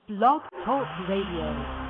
Blog Talk Radio.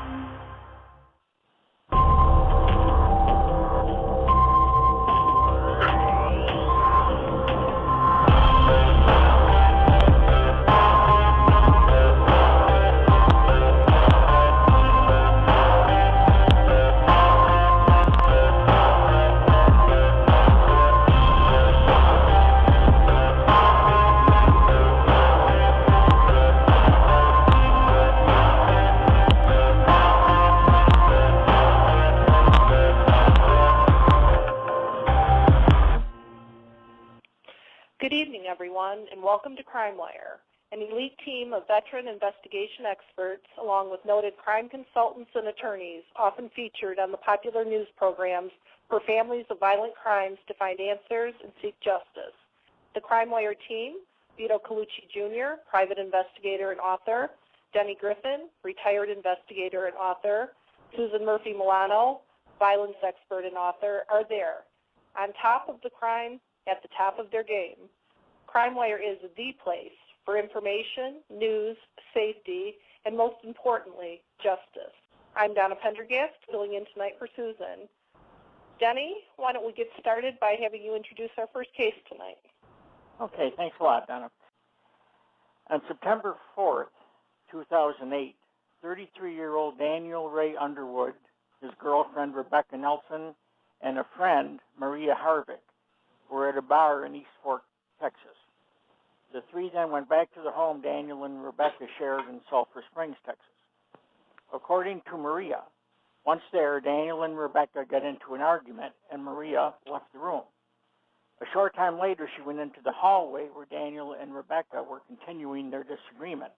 Good evening, everyone, and welcome to CrimeWire, an elite team of veteran investigation experts, along with noted crime consultants and attorneys, often featured on the popular news programs for families of violent crimes to find answers and seek justice. The CrimeWire team: Vito Colucci Jr., private investigator and author; Denny Griffin, retired investigator and author; Susan Murphy Milano, violence expert and author, are there, on top of the crime, at the top of their game. CrimeWire is the place for information, news, safety, and most importantly, justice. I'm Donna Pendergast, filling in tonight for Susan. Denny, why don't we get started by having you introduce our first case tonight? Okay, thanks a lot, Donna. On September 4th, 2008, 33-year-old Daniel Ray Underwood, his girlfriend Rebecca Nelson, and a friend, Maria Harvick, were at a bar in East Fork, Texas. The three then went back to the home Daniel and Rebecca shared in Sulphur Springs, Texas. According to Maria, once there, Daniel and Rebecca got into an argument, and Maria left the room. A short time later, she went into the hallway where Daniel and Rebecca were continuing their disagreement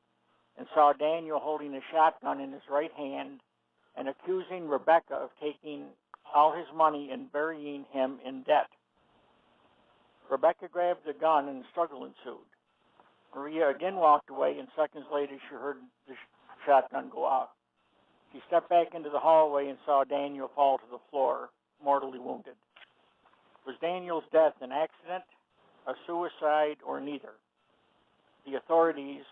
and saw Daniel holding a shotgun in his right hand and accusing Rebecca of taking all his money and burying him in debt. Rebecca grabbed the gun and the struggle ensued. Maria again walked away, and seconds later she heard the shotgun go off. She stepped back into the hallway and saw Daniel fall to the floor, mortally wounded. Was Daniel's death an accident, a suicide, or neither? The authorities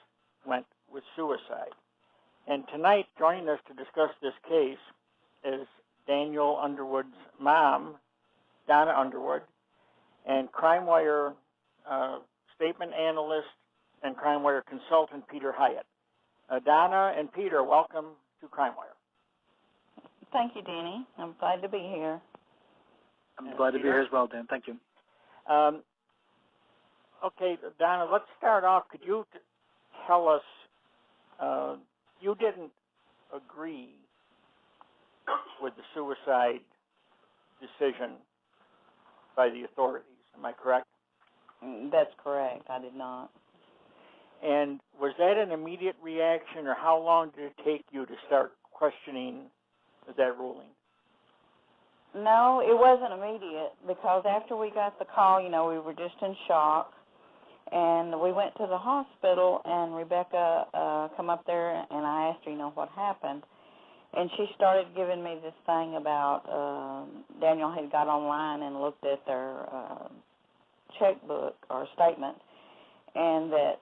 went with suicide. And tonight, joining us to discuss this case is Daniel Underwood's mom, Donna Underwood, and CrimeWire statement analyst and CrimeWire consultant Peter Hyatt. Donna and Peter, welcome to CrimeWire. Thank you, Danny. I'm glad to be here. I'm glad to be here as well, Dan. Thank you. Okay, Donna, let's start off. Could you tell us, you didn't agree with the suicide decision by the authorities, am I correct? That's correct. I did not. And was that an immediate reaction, or how long did it take you to start questioning that ruling? No, it wasn't immediate, because after we got the call, we were just in shock. And we went to the hospital, and Rebecca come up there, and I asked her, what happened. And she started giving me this thing about Daniel had got online and looked at their checkbook or statement, and that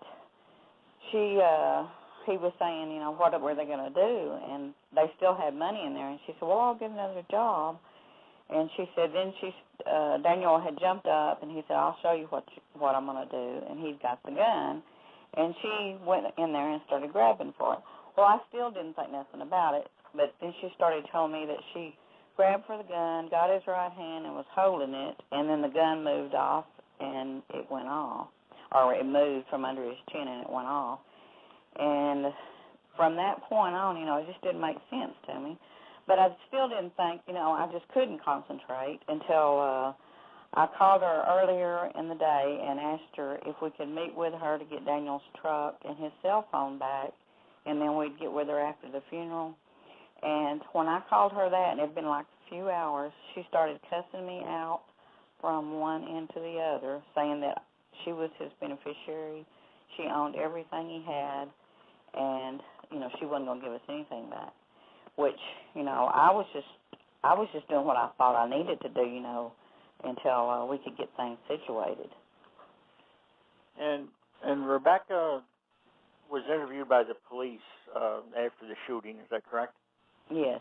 he was saying, what were they going to do? And they still had money in there. And she said, well, I'll get another job. And she said, then Daniel had jumped up, and he said, I'll show you what I'm going to do. And he's got the gun. And she went in there and started grabbing for it. Well, I still didn't think nothing about it. But then she started telling me that she grabbed for the gun, got his right hand, and was holding it, and then the gun moved off, and it went off. Or it moved from under his chin, and it went off. And from that point on, it just didn't make sense to me. But I still didn't think, I just couldn't concentrate until I called her earlier in the day and asked her if we could meet with her to get Daniel's truck and his cell phone back, and then we'd get with her after the funeral. And when I called her that, and it had been like a few hours, she started cussing me out from one end to the other, saying that she was his beneficiary, she owned everything he had, and, she wasn't going to give us anything back, which, I was just doing what I thought I needed to do, until we could get things situated. And Rebecca was interviewed by the police after the shooting. Is that correct? Yes.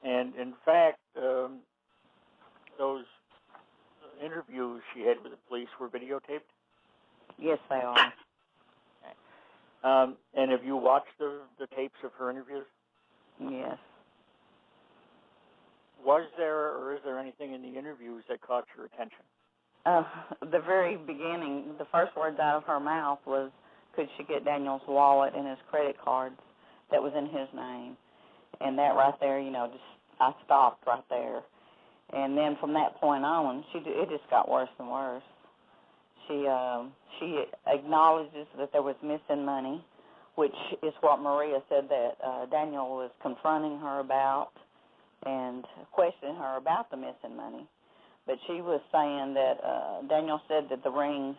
And in fact, those interviews she had with the police were videotaped? Yes, they are. And have you watched the tapes of her interviews? Yes. Was there or is there anything in the interviews that caught your attention? The very beginning, the first words out of her mouth was, could she get Daniel's wallet and his credit cards that was in his name? And that right there, just I stopped right there. And then from that point on, it just got worse and worse. She acknowledges that there was missing money, which is what Maria said that Daniel was confronting her about and questioning her about the missing money. But she was saying that Daniel said that the ring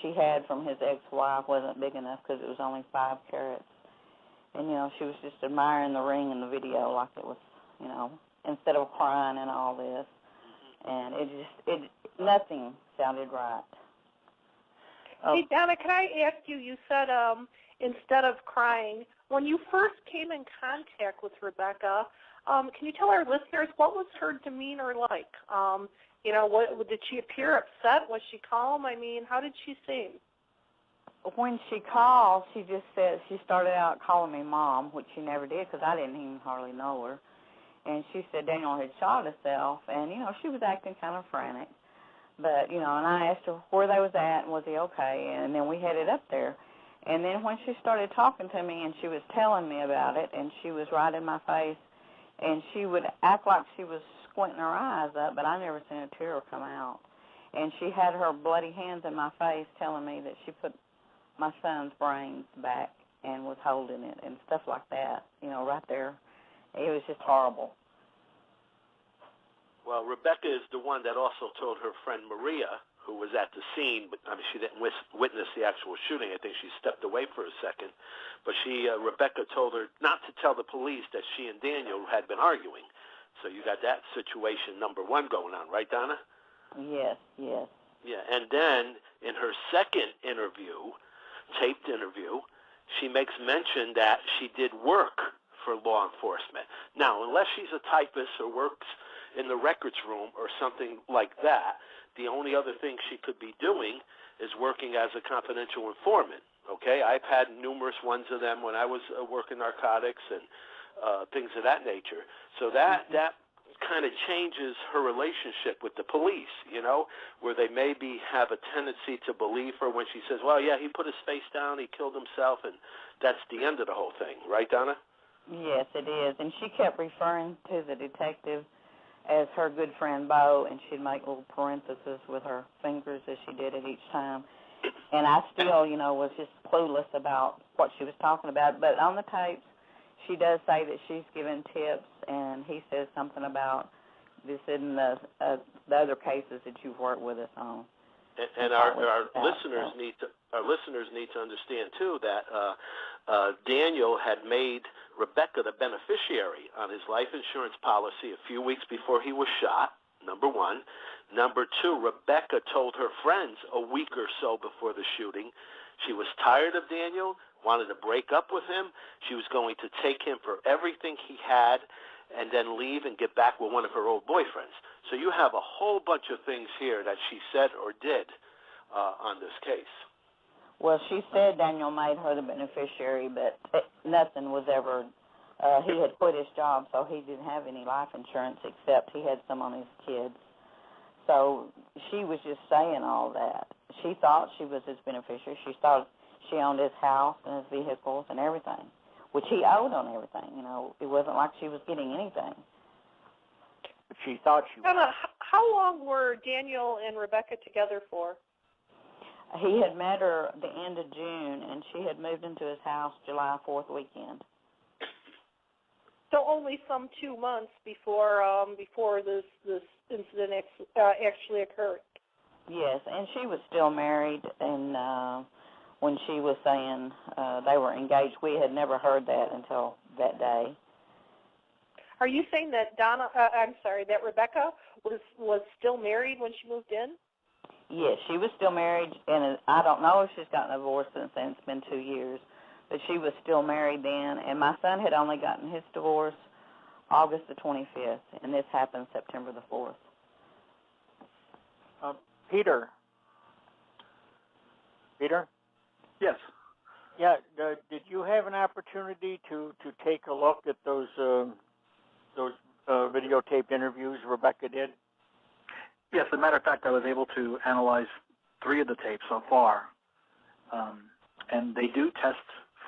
she had from his ex-wife wasn't big enough because it was only 5 carats. And, she was just admiring the ring in the video like it was, instead of crying and all this. And nothing sounded right. Hey, Donna, can I ask you, you said instead of crying, when you first came in contact with Rebecca, can you tell our listeners what was her demeanor like? What did she appear upset? Was she calm? I mean, how did she seem? When she called, she just said, she started out calling me Mom, which she never did because I didn't even hardly know her. And she said Daniel had shot himself, and, she was acting kind of frantic. But, and I asked her where they was at and was he okay, and then we headed up there. And then when she started talking to me and she was telling me about it, and she was right in my face, and she would act like she was squinting her eyes up, but I never seen a tear come out. And she had her bloody hands in my face telling me that she put my son's brains back and was holding it and stuff like that, right there. It was just horrible. Well, Rebecca is the one that also told her friend Maria, who was at the scene, but she didn't witness the actual shooting. I think she stepped away for a second. But Rebecca told her not to tell the police that she and Daniel had been arguing. So you got that situation number one going on, right, Donna? Yes, yes. Yeah, and then in her second interview, taped interview, she makes mention that she did work for law enforcement. Now, unless she's a typist or works in the records room or something like that, the only other thing she could be doing is working as a confidential informant, okay? I've had numerous ones of them when I was working narcotics and things of that nature. So that kind of changes her relationship with the police, where they maybe have a tendency to believe her when she says, well, yeah, he put his face down, he killed himself, and that's the end of the whole thing. Right, Donna? Yes, it is. And she kept referring to the detective as her good friend Bo, and she'd make little parentheses with her fingers as she did it each time. And I still, was just clueless about what she was talking about. But on the tapes, she does say that she's given tips, and he says something about this in the other cases that you've worked with us on. And our listeners need to understand too that Daniel had made Rebecca the beneficiary on his life insurance policy a few weeks before he was shot. Number one. Number two, Rebecca told her friends a week or so before the shooting she was tired of Daniel, wanted to break up with him. She was going to take him for everything he had and then leave and get back with one of her old boyfriends. So you have a whole bunch of things here that she said or did on this case. Well, she said Daniel made her the beneficiary, but nothing was ever, he had quit his job, so he didn't have any life insurance except he had some on his kids. So she was just saying all that. She thought she was his beneficiary. She thought she owned his house and his vehicles and everything, which he owed on everything. It wasn't like she was getting anything. But she thought she was. How long were Daniel and Rebecca together for? He had met her at the end of June, and she had moved into his house July 4th weekend. So only some 2 months before this incident actually occurred. Yes, and she was still married, and when she was saying they were engaged, we had never heard that until that day. Are you saying that that Rebecca was still married when she moved in? Yes, she was still married, and I don't know if she's gotten a divorce since then. It's been 2 years. But she was still married then, and my son had only gotten his divorce August the 25th, and this happened September the 4th. Peter? Yes. Yeah, did you have an opportunity to take a look at those videotaped interviews Rebecca did? Yes, as a matter of fact, I was able to analyze 3 of the tapes so far, and they do test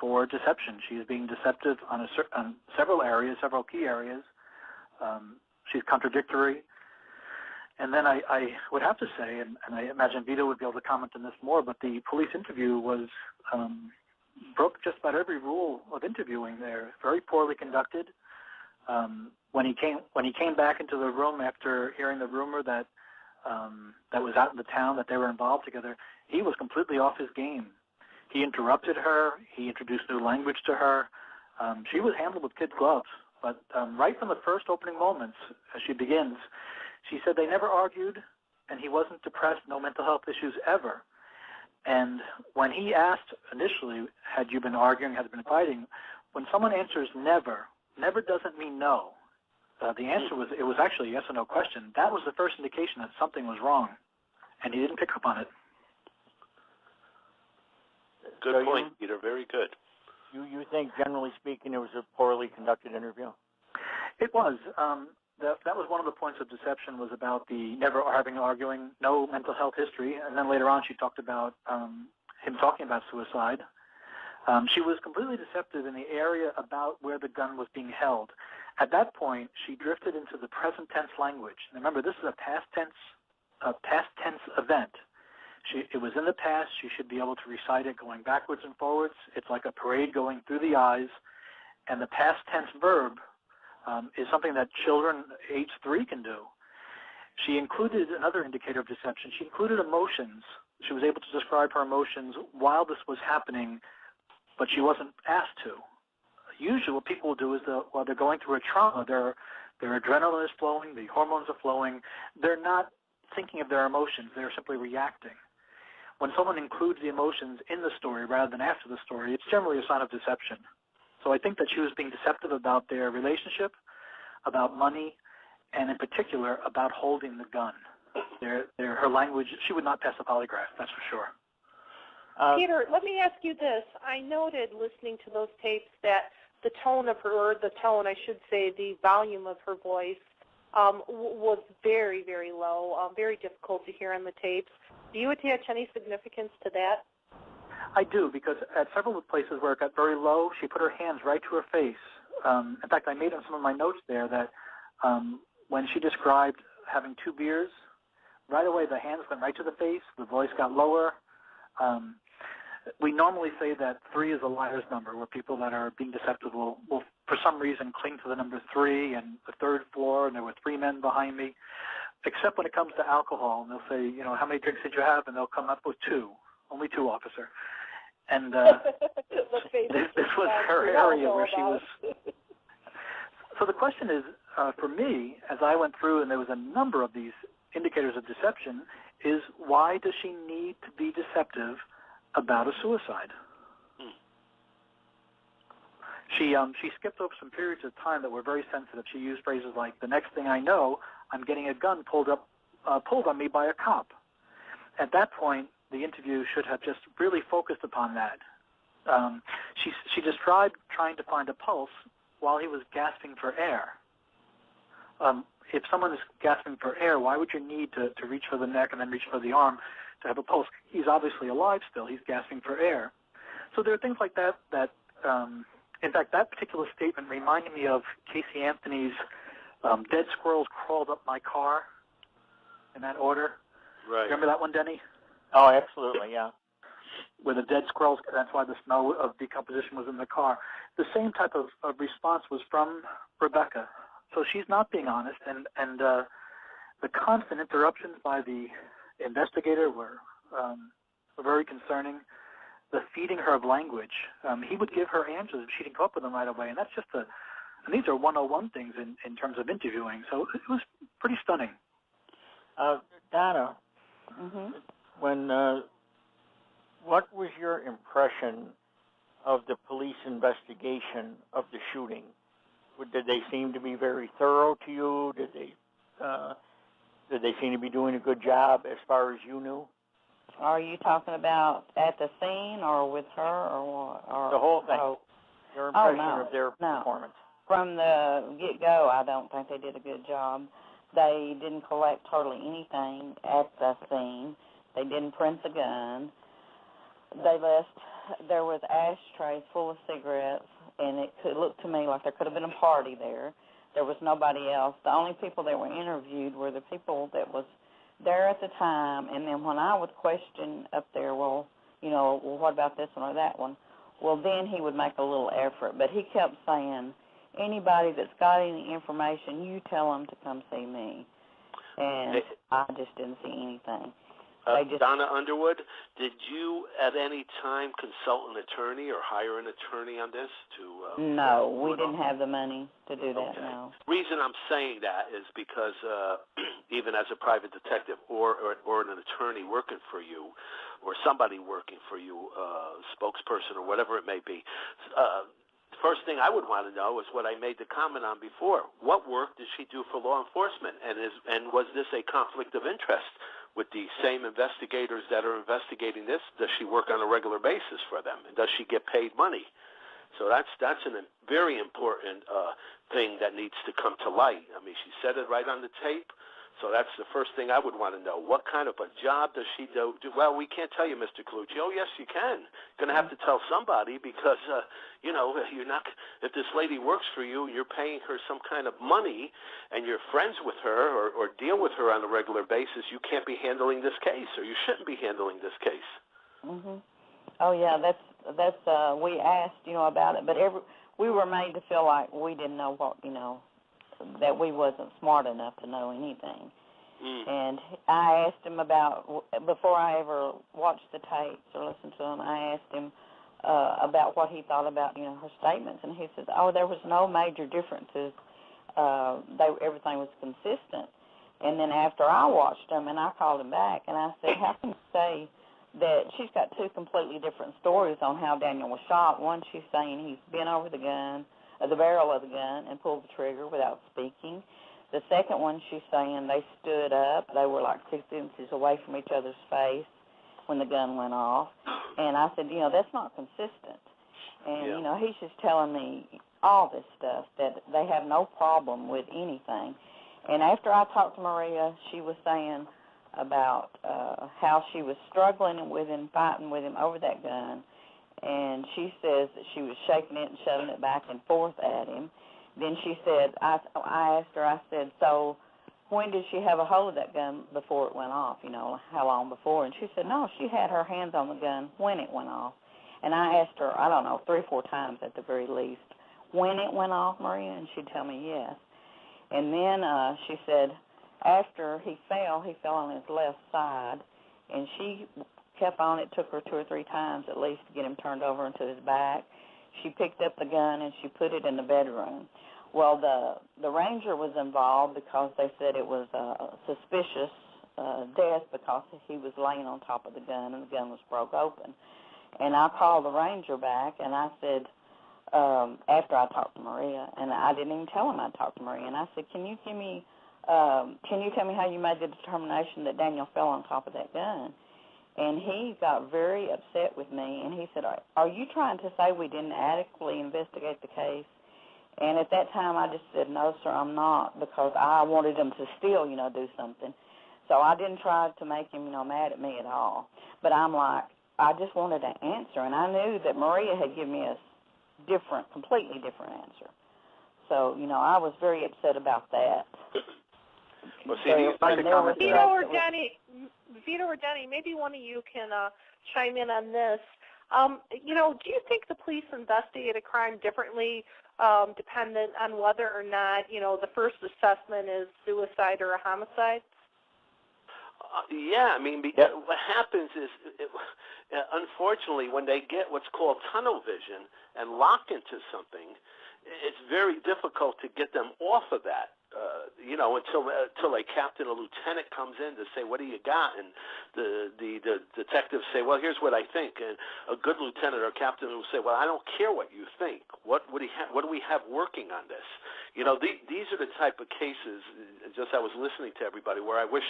for deception. She is being deceptive on several areas, several key areas. She's contradictory. And then I would have to say, and I imagine Vito would be able to comment on this more, but the police interview was broke just about every rule of interviewing there. Very poorly conducted. When he came back into the room after hearing the rumor that was out in the town that they were involved together, he was completely off his game. He interrupted her. He introduced new language to her. She was handled with kid gloves. But right from the first opening moments, as she begins, she said they never argued, and he wasn't depressed, no mental health issues ever. And when he asked initially, had you been arguing, had you been fighting, when someone answers never doesn't mean no. The answer was, it was actually a yes or no question. That was the first indication that something was wrong, and he didn't pick up on it. Good point, Peter. Very good. You think, generally speaking, it was a poorly conducted interview? It was. That was one of the points of deception, was about the never arguing, no mental health history, and then later on she talked about him talking about suicide. She was completely deceptive in the area about where the gun was being held. At that point, she drifted into the present tense language. And remember, this is a past tense event. It was in the past. She should be able to recite it going backwards and forwards. It's like a parade going through the eyes. And the past tense verb is something that children age 3 can do. She included another indicator of deception. She included emotions. She was able to describe her emotions while this was happening, but she wasn't asked to. Usually what people will do is while they're going through a trauma, their adrenaline is flowing, the hormones are flowing. They're not thinking of their emotions. They're simply reacting. When someone includes the emotions in the story rather than after the story, it's generally a sign of deception. So I think that she was being deceptive about their relationship, about money, and in particular about holding the gun. Her language, she would not pass a polygraph, that's for sure. Peter, let me ask you this. I noted listening to those tapes that the tone of her, or the tone, I should say, the volume of her voice was very, very low, very difficult to hear on the tapes. Do you attach any significance to that? I do, because at several places where it got very low, she put her hands right to her face. In fact, I made on some of my notes there that when she described having 2 beers, right away the hands went right to the face, the voice got lower. We normally say that 3 is a liar's number, where people that are being deceptive will for some reason cling to the number 3 and the 3rd floor, and there were 3 men behind me, except when it comes to alcohol. And they'll say, how many drinks did you have? And they'll come up with 2. Only 2, officer. And this was her area where she was. So the question is, for me, as I went through, and there was a number of these indicators of deception, is why does she need to be deceptive about a suicide? She skipped over some periods of time that were very sensitive. She used phrases like, the next thing I know, I'm getting a gun pulled on me by a cop. At that point, the interview should have just really focused upon that. She described trying to find a pulse while he was gasping for air. If someone is gasping for air, why would you need to reach for the neck and then reach for the arm to have a pulse? He's obviously alive still. He's gasping for air. So there are things like that in fact, that particular statement reminded me of Casey Anthony's dead squirrels crawled up my car, in that order. Right. Remember that one, Denny? Oh, absolutely, yeah. Where the dead squirrels, that's why the smell of decomposition was in the car. The same type of response was from Rebecca. So she's not being honest, and the constant interruptions by the investigator were very concerning. The feeding her of language. He would give her answers if she didn't come up with them right away, and that's just and these are 101 things in terms of interviewing, so it was pretty stunning. Donna, What was your impression of the police investigation of the shooting? Did they seem to be very thorough to you? Did they seem to be doing a good job as far as you knew? Are you talking about at the scene or with her or what? Or, the whole thing. Your impression of their performance. From the get-go, I don't think they did a good job. They didn't collect hardly anything at the scene. They didn't print the gun. There was ashtrays full of cigarettes, and it looked to me like there could have been a party there. There was nobody else. The only people that were interviewed were the people that was there at the time, and then when I would question up there, well, what about this one or that one? Well, then he would make a little effort, but he kept saying, anybody that's got any information, you tell them to come see me. And I just didn't see anything. Donna Underwood, did you at any time consult an attorney or hire an attorney on this? No, we didn't have the money to do that, no. Reason I'm saying that is because even as a private detective or an attorney working for you or somebody working for you, spokesperson or whatever it may be, first thing I would want to know is what I made the comment on before. What work did she do for law enforcement? And was this a conflict of interest with the same investigators that are investigating this? Does she work on a regular basis for them? And does she get paid money? So that's a very important thing that needs to come to light. I mean, she said it right on the tape. So that's the first thing I would want to know. What kind of a job does she do? Well, we can't tell you, Mr. Colucci. Oh, yes, you can. You're going to have to tell somebody because, you're not. If this lady works for you, you're paying her some kind of money, and you're friends with her or deal with her on a regular basis, you can't be handling this case, or you shouldn't be handling this case. Mhm. Oh yeah, that's. We asked, about it, but we were made to feel like we didn't know what, that we wasn't smart enough to know anything. And I asked him before I ever watched the tapes or listened to them, I asked him about what he thought about, her statements. And he said, there was no major differences. Everything was consistent. And then after I watched them, and I called him back, and I said, how can you say that she's got two completely different stories on how Daniel was shot? One, she's saying he's bent over the barrel of the gun and pulled the trigger without speaking. The second one, she's saying they stood up. They were like 6 inches away from each other's face when the gun went off. And I said, that's not consistent. And, he's just telling me all this stuff, that they have no problem with anything. And after I talked to Maria, she was saying about how she was struggling with him, fighting with him over that gun. And she says that she was shaking it and shoving it back and forth at him. Then she said, I asked her, I said, so when did she have a hold of that gun before it went off, how long before? And she said, no, she had her hands on the gun when it went off. And I asked her, 3 or 4 times at the very least, when it went off, Maria? And she'd tell me yes. And then she said, after he fell on his left side, and she kept on. It took her 2 or 3 times at least to get him turned over into his back. She picked up the gun and she put it in the bedroom. Well, the ranger was involved because they said it was a suspicious death because he was laying on top of the gun and the gun was broke open. And I called the ranger back and I said, after I talked to Maria, and I didn't even tell him I'd talked to Maria, and I said, can you tell me how you made the determination that Daniel fell on top of that gun? And he got very upset with me, and he said, are you trying to say we didn't adequately investigate the case? And at that time, I just said, no, sir, I'm not, because I wanted him to still, do something. So I didn't try to make him, mad at me at all. But I'm like, I just wanted an answer, and I knew that Maria had given me a completely different answer. So, I was very upset about that. Well, see, Vito or Denny, maybe one of you can chime in on this. Do you think the police investigate a crime differently, dependent on whether or not, the first assessment is suicide or a homicide? Yeah, I mean, what happens is, unfortunately, when they get what's called tunnel vision and lock into something, it's very difficult to get them off of that. until a captain or lieutenant comes in to say, what do you got? And the detectives say, well, here's what I think. And a good lieutenant or captain will say, well, I don't care what you think. What do we have working on this? These are the type of cases, just I was listening to everybody, where I wish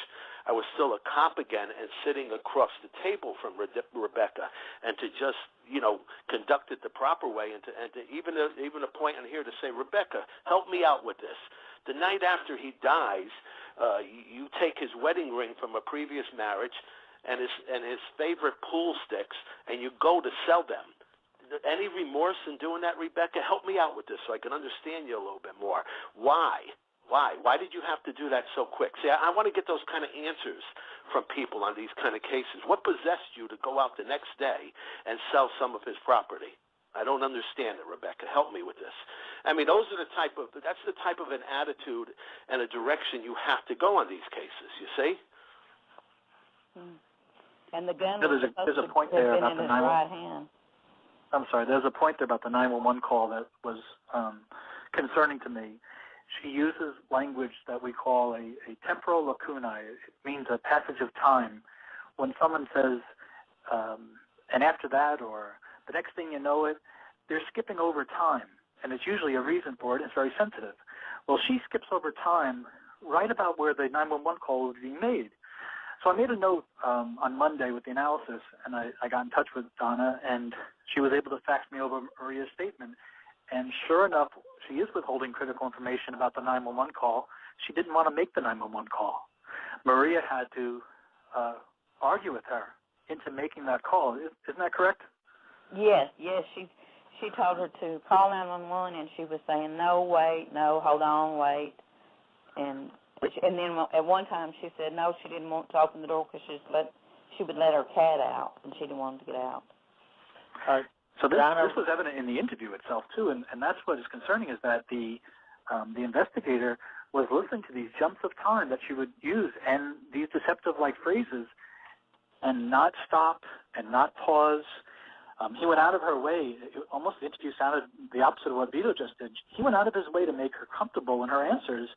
I was still a cop again and sitting across the table from Rebecca, and to just, conduct it the proper way, and to even a point in here to say, Rebecca, help me out with this. The night after he dies, you take his wedding ring from a previous marriage and his favorite pool sticks, and you go to sell them. Any remorse in doing that, Rebecca? Help me out with this so I can understand you a little bit more. Why? Why did you have to do that so quick? See, I want to get those kind of answers from people on these kind of cases. What possessed you to go out the next day and sell some of his property? I don't understand it, Rebecca. Help me with this. I mean, that's the type of an attitude and a direction you have to go on these cases, you see? And the gun there's a point there about the right hand. I'm sorry, there's a point there about the 911 call that was concerning to me. She uses language that we call a temporal lacunae. It means a passage of time. When someone says, and after that, or the next thing you know it, they're skipping over time, and it's usually a reason for it. It's very sensitive. Well, she skips over time right about where the 911 call was being made. So I made a note on Monday with the analysis, and I got in touch with Donna, and she was able to fax me over Maria's statement. And sure enough, she is withholding critical information about the 911 call. She didn't want to make the 911 call. Maria had to argue with her into making that call. Isn't that correct? Yes. She told her to call 911, and she was saying, no, wait, no, hold on, wait. And then at one time she said no, she didn't want to open the door because she would let her cat out, and she didn't want to get out. So this was evident in the interview itself too, and that's what is concerning, is that the investigator was listening to these jumps of time that she would use and these deceptive-like phrases, and not stop and not pause. He went out of her way. Almost the interview sounded the opposite of what Vito just did. He went out of his way to make her comfortable in her answers,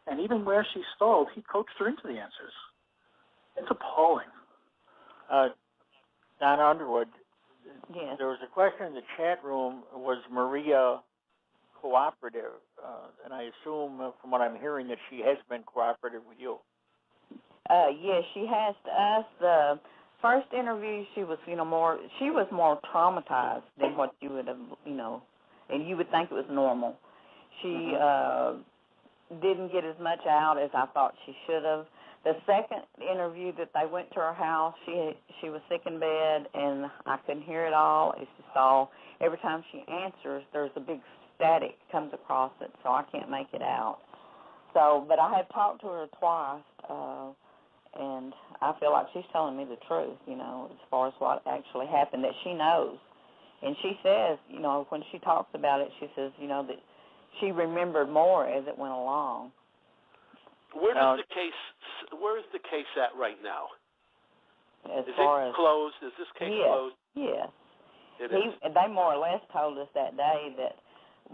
and even where she stalled, he coaxed her into the answers. It's appalling. Donna Underwood, yes. There was a question in the chat room, was Maria cooperative? And I assume from what I'm hearing that she has been cooperative with you. Yes, she has to us. The first interview, she was more traumatized than what you would have, and you would think it was normal. She didn't get as much out as I thought she should have. The second interview that they went to her house, she was sick in bed, and I couldn't hear it all. It's just all, every time she answers, there's a big static comes across it, so I can't make it out. So, but I have talked to her twice, and I feel like she's telling me the truth, as far as what actually happened, that she knows. And she says, when she talks about it, she says, that she remembered more as it went along. Where is the case at right now? Is it closed? Is this case closed? Yes. They more or less told us that day that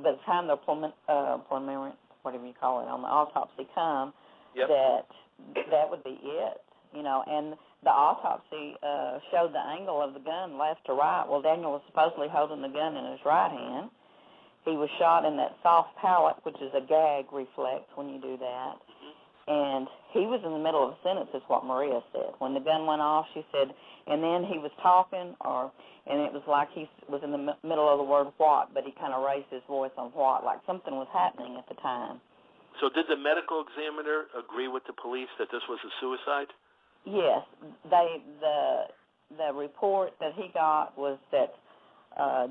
by the time the preliminary, whatever you call it, on the autopsy come, that would be it. And the autopsy showed the angle of the gun left to right. Well, Daniel was supposedly holding the gun in his right hand. He was shot in that soft palate, which is a gag reflex when you do that. And he was in the middle of a sentence, is what Maria said. When the gun went off, she said, and then he was talking, and it was like he was in the middle of the word what, but he kind of raised his voice on what, like something was happening at the time. So did the medical examiner agree with the police that this was a suicide? Yes. The report that he got was that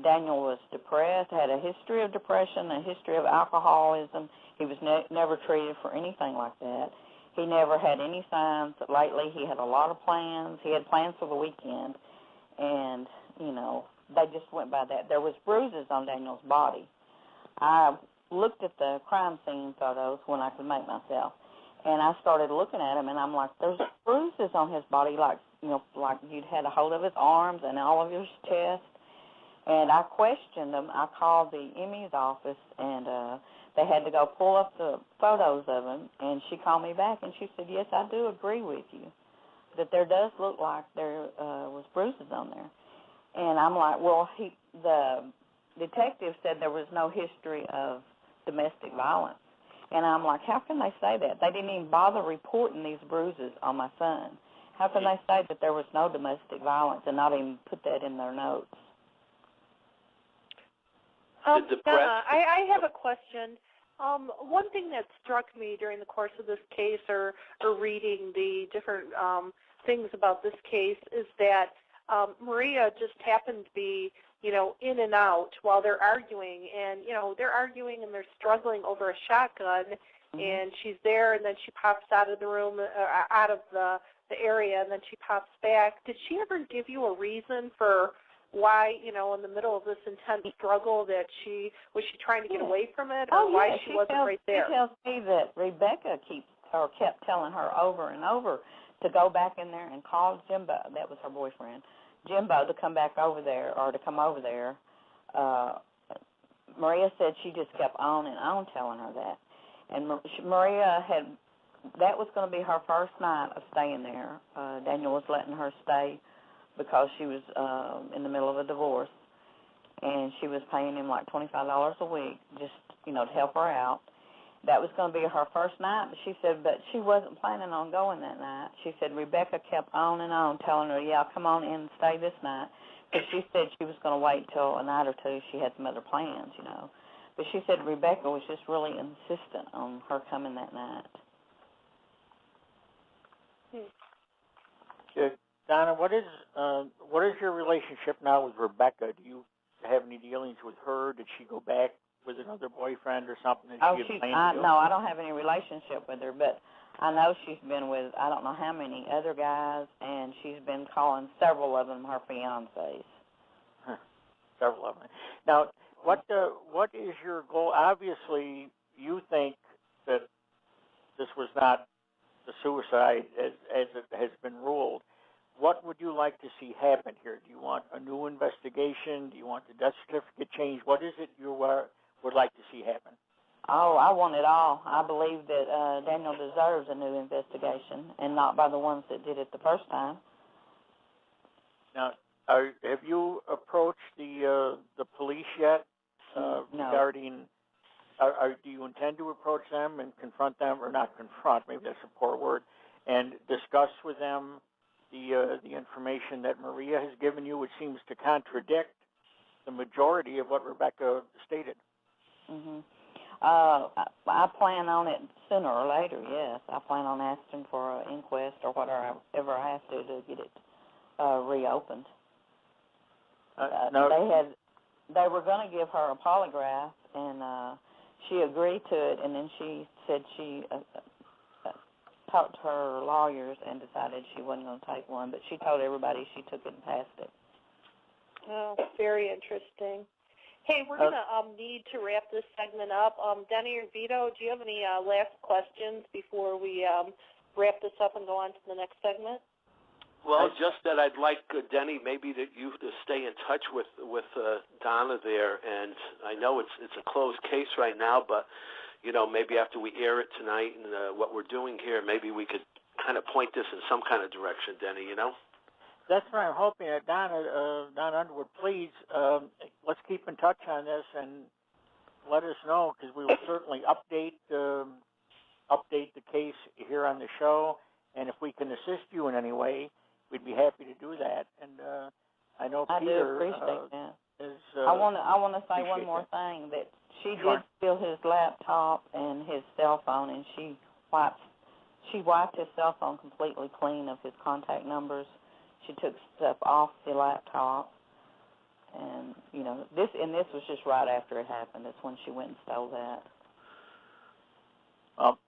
Daniel was depressed, had a history of depression, a history of alcoholism. He was never treated for anything like that. He never had any signs. Lately, he had a lot of plans. He had plans for the weekend, and, they just went by that. There was bruises on Daniel's body. I looked at the crime scene photos when I could make myself, and I started looking at him, and I'm like, there's bruises on his body, like you'd had a hold of his arms and all of his chest. And I questioned him. I called the ME's office, and they had to go pull up the photos of him, and she called me back, and she said, yes, I do agree with you, that there does look like there was bruises on there. And I'm like, well, the detective said there was no history of domestic violence. And I'm like, how can they say that? They didn't even bother reporting these bruises on my son. How can they say that there was no domestic violence and not even put that in their notes? Donna, I have a question. One thing that struck me during the course of this case or reading the different things about this case is that Maria just happened to be, in and out while they're arguing. And, they're arguing and they're struggling over a shotgun, and she's there, and then she pops out of the room, out of the area, and then she pops back. Did she ever give you a reason for why, in the middle of this intense struggle, that was she trying to get away from it, or why she wasn't right there? She tells me that Rebecca kept telling her over and over to go back in there and call Jimbo. That was her boyfriend, Jimbo, to come back over there or to come over there. Maria said she just kept on and on telling her that. And Maria that was going to be her first night of staying there. Daniel was letting her stay because she was in the middle of a divorce, and she was paying him like $25 a week just, to help her out. That was going to be her first night, but she said, but she wasn't planning on going that night. She said Rebecca kept on and on telling her, yeah, come on in and stay this night, because she said she was going to wait till a night or two. She had some other plans, But she said Rebecca was just really insistent on her coming that night. Donna, what is your relationship now with Rebecca? Do you have any dealings with her? Did she go back with another boyfriend or something? No, I don't have any relationship with her, but I know she's been with I don't know how many other guys, and she's been calling several of them her fiancés. Several of them. Now, what is your goal? Obviously, you think that this was not the suicide as it has been ruled. What would you like to see happen here? Do you want a new investigation? Do you want the death certificate changed? What is it you would like to see happen? Oh, I want it all. I believe that Daniel deserves a new investigation, and not by the ones that did it the first time. Now, have you approached the police yet regarding? Do you intend to approach them and confront them, or not confront? Maybe that's a poor word, and discuss with them the information that Maria has given you, which seems to contradict the majority of what Rebecca stated. Mm-hmm. I plan on it sooner or later, yes. I plan on asking for an inquest or whatever I have to get it reopened. They were going to give her a polygraph, and she agreed to it, and then she said she talked to her lawyers and decided she wasn't going to take one, but she told everybody she took it and passed it. Oh, very interesting. Hey, we're going to need to wrap this segment up. Denny or Vito, do you have any last questions before we wrap this up and go on to the next segment? Well, just that I'd like, Denny, maybe that you to stay in touch with Donna there. And I know it's a closed case right now, but, maybe after we air it tonight and what we're doing here, maybe we could kind of point this in some kind of direction, Denny, That's what I'm hoping. Donna Underwood, please, let's keep in touch on this and let us know, because we will certainly update the case here on the show. And if we can assist you in any way, we'd be happy to do that. And I know Peter do appreciate that. I want to say one more thing, that she did steal his laptop and his cell phone, and she wiped his cell phone completely clean of his contact numbers. She took stuff off the laptop, and this was just right after it happened. That's when she went and stole that. Well,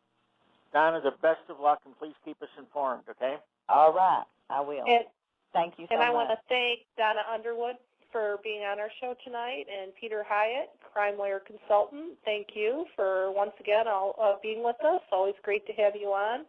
Donna, the best of luck, and please keep us informed, okay? All right, I will. Thank you so much. And I want to thank Donna Underwood for being on our show tonight, and Peter Hyatt, crime lawyer consultant. Thank you for once again being with us. Always great to have you on.